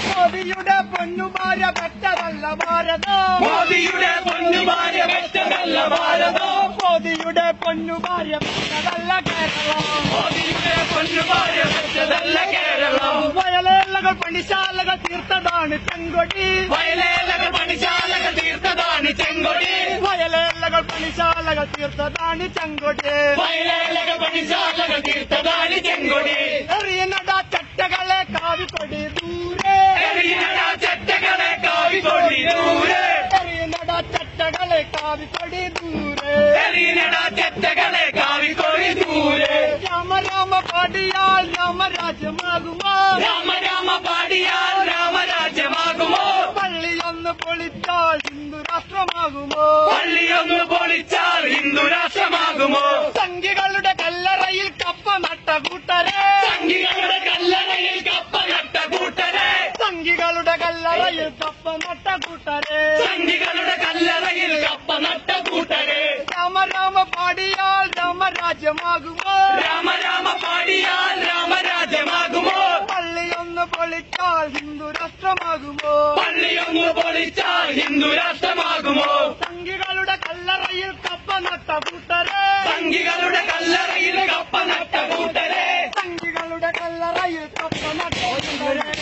മോദിയുടെ പൊന്നുമാര പെറ്റതല്ല ഭാരതം. മോദിയുടെ പൊന്നുമാര പെറ്റതല്ല ഭാരതം. മോദിയുടെ പൊന്നുമാര പെറ്റതല്ല കേരളം. മോദിയുടെ പൊന്നുമാര പെറ്റതല്ല കേരളം. വയലേലകൾ പണിശാലകൾ തീർത്തതാണ് ചെങ്കൊടി. വയലേലകൾ പണിശാലകൾ തീർത്തതാണ് ചെങ്കൊടി. വയലേലകൾ പണിശാലകൾ തീർത്തതാണ് ചെങ്കൊടി. വയലേലകൾ പണിശാലകൾ തീർത്തതാണ് ചെങ്കൊടി. എറിയനട ചട്ടകളെ കാവിക്കൊടി ദൂരെ. എറിയനട ചട്ടകളെ കാവിക്കൊടി ദൂരെ. എറിയനട ചട്ടകളെ കാവിക്കൊടി ദൂരെ. എറിയനട ചട്ടകളെ കാവിക്കൊടി ദൂരെ. രാമ രാമ പാടിയാൽ രാമരാജ്യമാകുമോ? രാമ രാമ പാടിയാൽ രാമരാജ്യമാകുമോ? പള്ളിയൊന്ന് പൊളിച്ചാൽ ഹിന്ദു രാഷ്ട്രമാകുമോ? പള്ളിയൊന്ന് പൊളിച്ചാൽ ഹിന്ദു രാഷ്ട്രമാകുമോ? സംഘികളുടെ കല്ലറയിൽ കപ്പ നട്ട കൂട്ടരെ. സംഘികളുടെ കല്ലറയിൽ കപ്പ നട്ട കൂട്ടരെ. സംഘികളുടെ കല്ലറയിൽ കപ്പ നട്ട കൂട്ടരെ. സംഘികളുടെ കല്ലറയിൽ കപ്പ നട്ട കൂട്ടരെ. രാമ രാമ പാടിയാൽ രാമരാജ്യമാകുമോ? രാമ രാമ പാടിയാൽ രാമരാജ്യമാകുമോ? പള്ളിയൊന്ന് പൊളിച്ചാൽ ഹിന്ദു രാഷ്ട്രമാകുമോ? പള്ളിയൊന്ന് പൊളിച്ചാൽ ഹിന്ദു രാഷ്ട്രമാകുമോ? സംഘികളുടെ കല്ലറയിൽ കപ്പ നട്ട കൂട്ടരെ. സംഘികളുടെ കല്ലറയിൽ കപ്പ നട്ട കൂട്ടരെ. സംഘികളുടെ കല്ലറയിൽ കപ്പ നട്ട കൂട്ടരെ.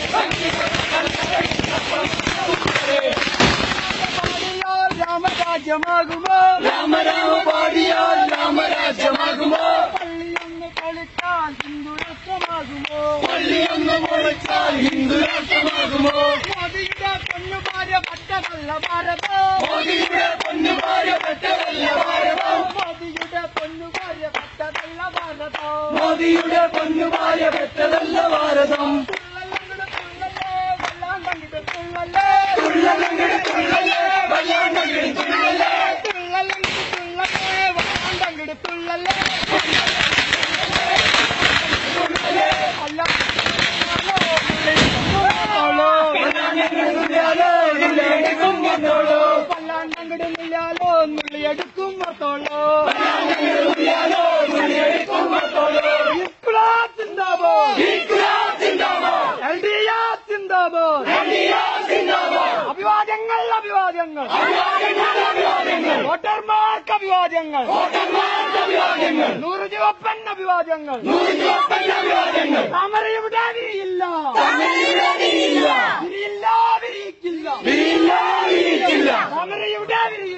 പാടിയാൽ രാമരാജ്യമാകുമോ? രാമ രാമ പാടിയാൽ രാമരാജ്യമാകുമോ? പള്ളിയൊന്ന് പൊളിച്ചാൽ ഹിന്ദു രാഷ്ട്രമാകുമോ? പള്ളിയൊന്ന് പൊളിച്ചാൽ ഹിന്ദു രാഷ്ട്രമാകുമോ? മോദിയുടെ പൊന്നുഭാര്യ പറ്റതല്ല ഭാരതം. മോദിയുടെ പൊന്നുഭാര്യ പെറ്റതല്ല ഭാരതം. മോദിയുടെ പൊന്നുഭാര്യ പറ്റതല്ല ഭാരതം. മോദിയുടെ പൊന്നുഭാര്യ പെറ്റതല്ല ഭാരതം. തുള്ളലങ്ങട് തുള്ളലേ തുള്ളലങ്ങട് തുള്ളലേ വല്ലാണ്ടങ്ങട് തുള്ളലേ. തുള്ളലങ്ങട് തുള്ളലേ വല്ലാണ്ടങ്ങട് തുള്ളലേ. പല്ലാണ്ടങ്ങട് നില്ലാലോ നുള്ളിയെടുക്കും മത്തോളോ. ഇൻക്ലാബ് സിന്ദാബാദ്. LDF സിന്ദാബാദ്. അഭിവാദ്യങ്ങൾ അഭിവാദ്യങ്ങൾ. വോട്ടർമാർക്ക് അഭിവാദ്യങ്ങൾ. നൂറ് ചുവപ്പൻ അഭിവാദ്യങ്ങൾ. താമരയുടെ വിരിയില്ല. വിരിയില്ല വിരിയിക്കില്ല. താമരയുടെ വിരിയില്ല.